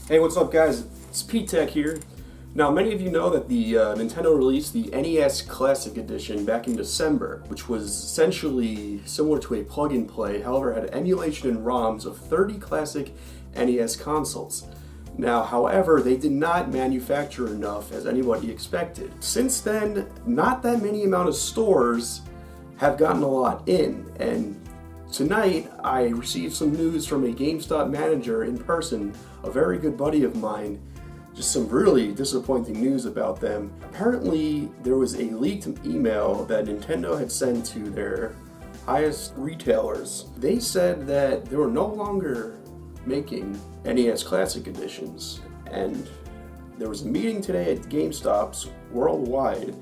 Hey, what's up guys? It's P-Tech here. Now, many of you know that the Nintendo released the NES Classic Edition back in December, which was essentially similar to a plug-and-play, however had emulation and ROMs of 30 classic NES consoles. Now, however, they did not manufacture enough as anybody expected. Since then, not that many amount of stores have gotten a lot in, and tonight I received some news from a GameStop manager in person, a very good buddy of mine. Just some really disappointing news about them. Apparently, there was a leaked email that Nintendo had sent to their highest retailers. They said that they were no longer making NES Classic Editions, and there was a meeting today at GameStops worldwide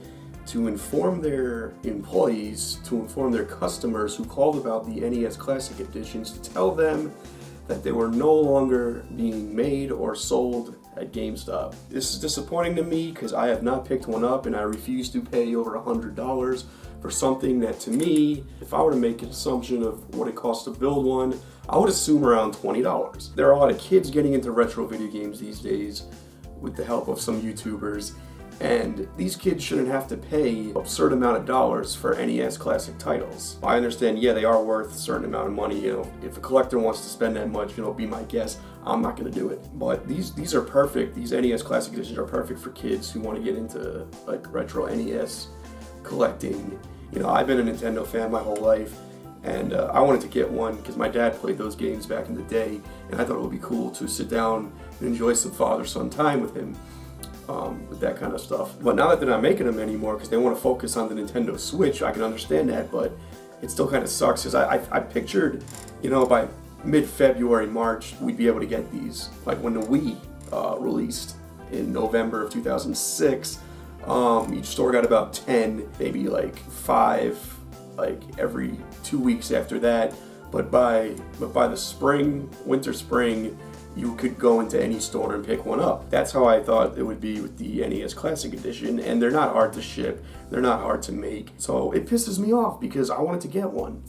to inform their employees, to inform their customers who called about the NES Classic Editions, to tell them that they were no longer being made or sold at GameStop. This is disappointing to me because I have not picked one up and I refuse to pay over $100 for something that, to me, if I were to make an assumption of what it costs to build one, I would assume around $20. There are a lot of kids getting into retro video games these days with the help of some YouTubers, and these kids shouldn't have to pay an absurd amount of dollars for NES classic titles. I understand, yeah, they are worth a certain amount of money. You know, if a collector wants to spend that much, be my guest. I'm not going to do it. But these are perfect. These NES Classic Editions are perfect for kids who want to get into like retro NES collecting. I've been a Nintendo fan my whole life, and I wanted to get one because my dad played those games back in the day, and I thought it would be cool to sit down and enjoy some father-son time with him. With that kind of stuff. But now that they're not making them anymore because they want to focus on the Nintendo Switch, I can understand that, but it still kind of sucks because I pictured, by mid-February, March, we'd be able to get these. Like when the Wii released in November of 2006, each store got about 10, maybe like 5, like every 2 weeks after that. But by the spring, winter, spring, you could go into any store and pick one up. That's how I thought it would be with the NES Classic Edition, and they're not hard to ship, they're not hard to make. So it pisses me off because I wanted to get one,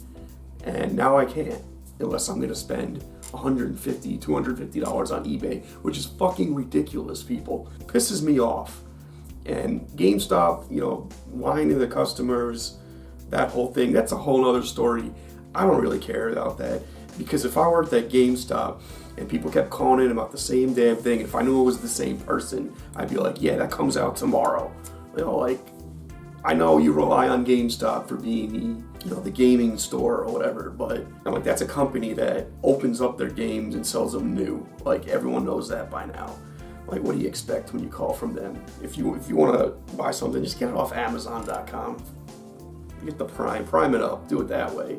and now I can't, unless I'm gonna spend $150, $250 on eBay, which is fucking ridiculous, people. It pisses me off. And GameStop, lying to the customers, that whole thing, that's a whole other story. I don't really care about that, because if I worked at GameStop and people kept calling in about the same damn thing, if I knew it was the same person, I'd be like, yeah, that comes out tomorrow. I know you rely on GameStop for being the gaming store or whatever, but that's a company that opens up their games and sells them new. Everyone knows that by now. What do you expect when you call from them? If you want to buy something, just get it off Amazon.com. Get the prime it up, do it that way.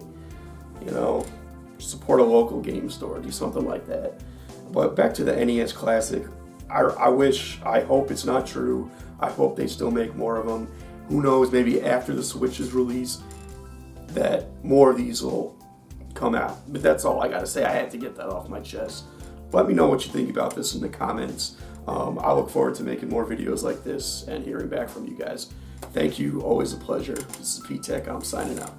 Support a local game store, do something like that. But back to the NES Classic, I hope it's not true. I hope they still make more of them. Who knows, maybe after the Switch is released, that more of these will come out. But that's all I gotta say. I had to get that off my chest. Let me know what you think about this in the comments. I look forward to making more videos like this and hearing back from you guys. Thank you, always a pleasure. This is P-Tech, I'm signing out.